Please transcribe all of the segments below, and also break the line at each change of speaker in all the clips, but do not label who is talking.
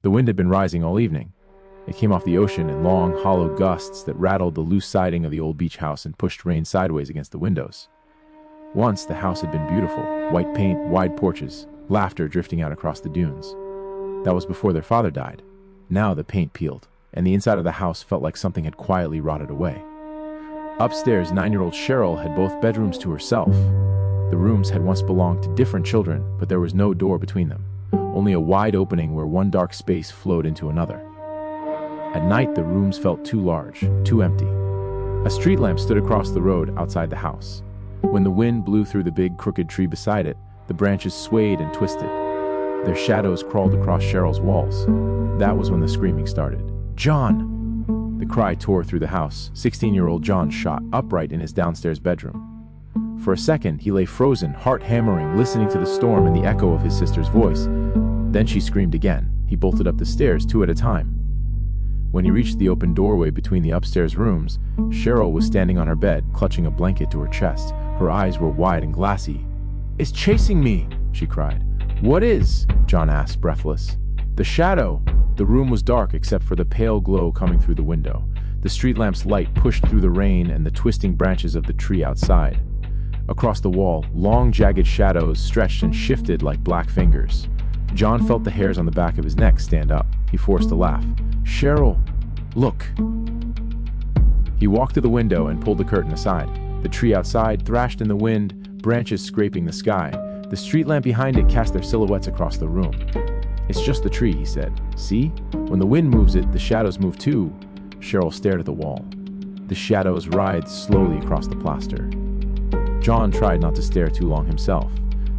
The wind had been rising all evening. It came off the ocean in long, hollow gusts that rattled the loose siding of the old beach house and pushed rain sideways against the windows. Once the house had been beautiful, white paint, wide porches, laughter drifting out across the dunes. That was before their father died. Now the paint peeled, and the inside of the house felt like something had quietly rotted away. Upstairs, 9-year-old Sheryl had both bedrooms to herself. The rooms had once belonged to different children, but there was no door between them, only a wide opening where one dark space flowed into another. At night, the rooms felt too large, too empty. A street lamp stood across the road outside the house. When the wind blew through the big crooked tree beside it, the branches swayed and twisted. Their shadows crawled across Sheryl's walls. That was when the screaming started. "John!" The cry tore through the house. 16-year-old John shot upright in his downstairs bedroom. For a second, he lay frozen, heart hammering, listening to the storm and the echo of his sister's voice. Then she screamed again. He bolted up the stairs, 2 at a time. When he reached the open doorway between the upstairs rooms, Sheryl was standing on her bed, clutching a blanket to her chest. Her eyes were wide and glassy. "It's chasing me!" she cried. "What is?" John asked, breathless. "The shadow." The room was dark except for the pale glow coming through the window. The street lamp's light pushed through the rain and the twisting branches of the tree outside. Across the wall, long, jagged shadows stretched and shifted like black fingers. John felt the hairs on the back of his neck stand up. He forced a laugh. "Sheryl, look." He walked to the window and pulled the curtain aside. The tree outside thrashed in the wind, branches scraping the sky. The street lamp behind it cast their silhouettes across the room. "It's just the tree," he said. "See? When the wind moves it, the shadows move too." Sheryl stared at the wall. The shadows writhed slowly across the plaster. John tried not to stare too long himself.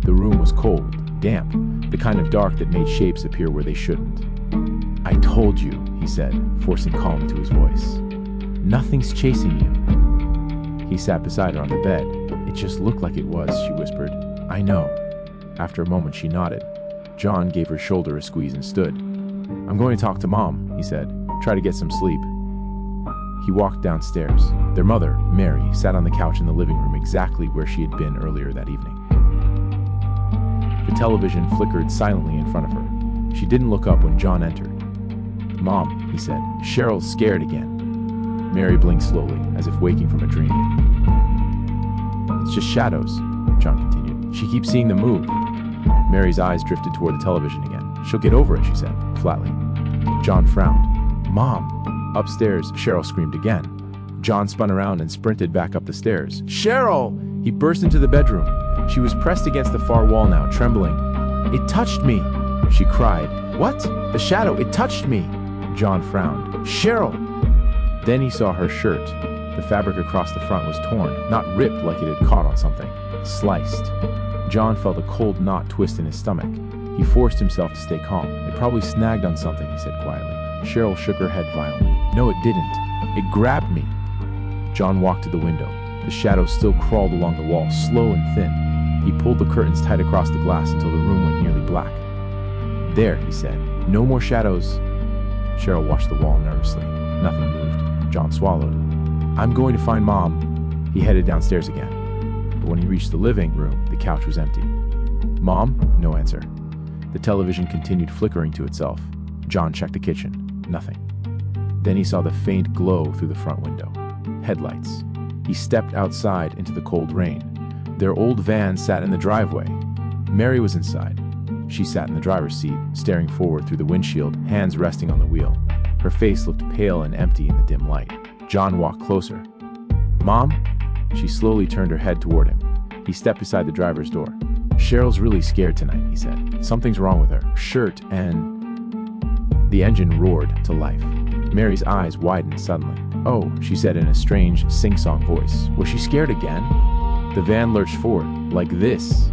The room was cold, damp, the kind of dark that made shapes appear where they shouldn't. "I told you," he said, forcing calm into his voice. "Nothing's chasing you." He sat beside her on the bed. "It just looked like it was," she whispered. "I know." After a moment, she nodded. John gave her shoulder a squeeze and stood. "I'm going to talk to Mom," he said. "Try to get some sleep." He walked downstairs. Their mother, Mary, sat on the couch in the living room exactly where she had been earlier that evening. The television flickered silently in front of her. She didn't look up when John entered. "Mom," he said, "Sheryl's scared again." Mary blinked slowly, as if waking from a dream. "It's just shadows," John continued. "She keeps seeing them move." Mary's eyes drifted toward the television again. "She'll get over it," she said, flatly. John frowned. "Mom!" Upstairs, Sheryl screamed again. John spun around and sprinted back up the stairs. "Sheryl!" He burst into the bedroom. She was pressed against the far wall now, trembling. "It touched me!" she cried. "What?" "The shadow, it touched me!" John frowned. "Sheryl!" Then he saw her shirt. The fabric across the front was torn, not ripped like it had caught on something. Sliced. John felt a cold knot twist in his stomach. He forced himself to stay calm. "It probably snagged on something," he said quietly. Sheryl shook her head violently. "No, it didn't. It grabbed me." John walked to the window. The shadow still crawled along the wall, slow and thin. He pulled the curtains tight across the glass until the room went nearly black. "There," he said. "No more shadows." Sheryl watched the wall nervously. Nothing moved. John swallowed. "I'm going to find Mom." He headed downstairs again. But when he reached the living room, the couch was empty. "Mom?" No answer. The television continued flickering to itself. John checked the kitchen. Nothing. Then he saw the faint glow through the front window. Headlights. He stepped outside into the cold rain. Their old van sat in the driveway. Mary was inside. She sat in the driver's seat, staring forward through the windshield, hands resting on the wheel. Her face looked pale and empty in the dim light. John walked closer. "Mom?" She slowly turned her head toward him. He stepped beside the driver's door. "Sheryl's really scared tonight," he said. "Something's wrong with her. Shirt and..." The engine roared to life. Mary's eyes widened suddenly. "Oh," she said in a strange, sing-song voice. "Was she scared again?" The van lurched forward, like this.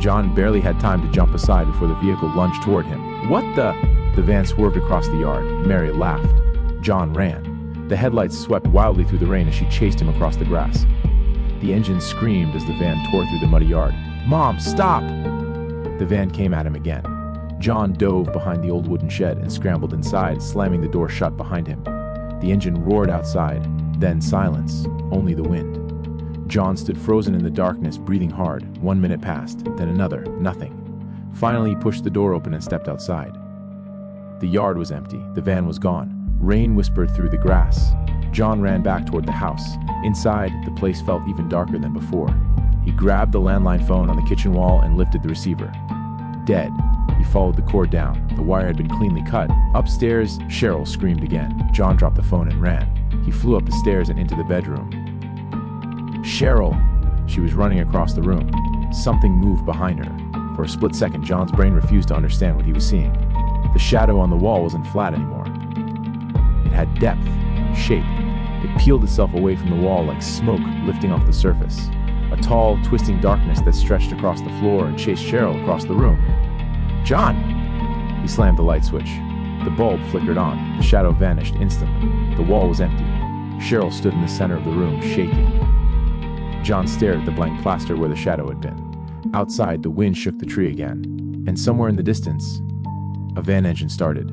John barely had time to jump aside before the vehicle lunged toward him. "What the..." The van swerved across the yard. Mary laughed. John ran. The headlights swept wildly through the rain as she chased him across the grass. The engine screamed as the van tore through the muddy yard. "Mom, stop!" The van came at him again. John dove behind the old wooden shed and scrambled inside, slamming the door shut behind him. The engine roared outside, then silence, only the wind. John stood frozen in the darkness, breathing hard. 1 minute passed, then another, nothing. Finally, he pushed the door open and stepped outside. The yard was empty. The van was gone. Rain whispered through the grass. John ran back toward the house. Inside, the place felt even darker than before. He grabbed the landline phone on the kitchen wall and lifted the receiver. Dead. He followed the cord down. The wire had been cleanly cut. Upstairs, Sheryl screamed again. John dropped the phone and ran. He flew up the stairs and into the bedroom. Sheryl! She was running across the room. Something moved behind her. For a split second, John's brain refused to understand what he was seeing. The shadow on the wall wasn't flat anymore. It had depth, shape. It peeled itself away from the wall like smoke lifting off the surface. A tall, twisting darkness that stretched across the floor and chased Sheryl across the room. "John!" He slammed the light switch. The bulb flickered on. The shadow vanished instantly. The wall was empty. Sheryl stood in the center of the room, shaking. John stared at the blank plaster where the shadow had been. Outside, the wind shook the tree again. And somewhere in the distance, a van engine started.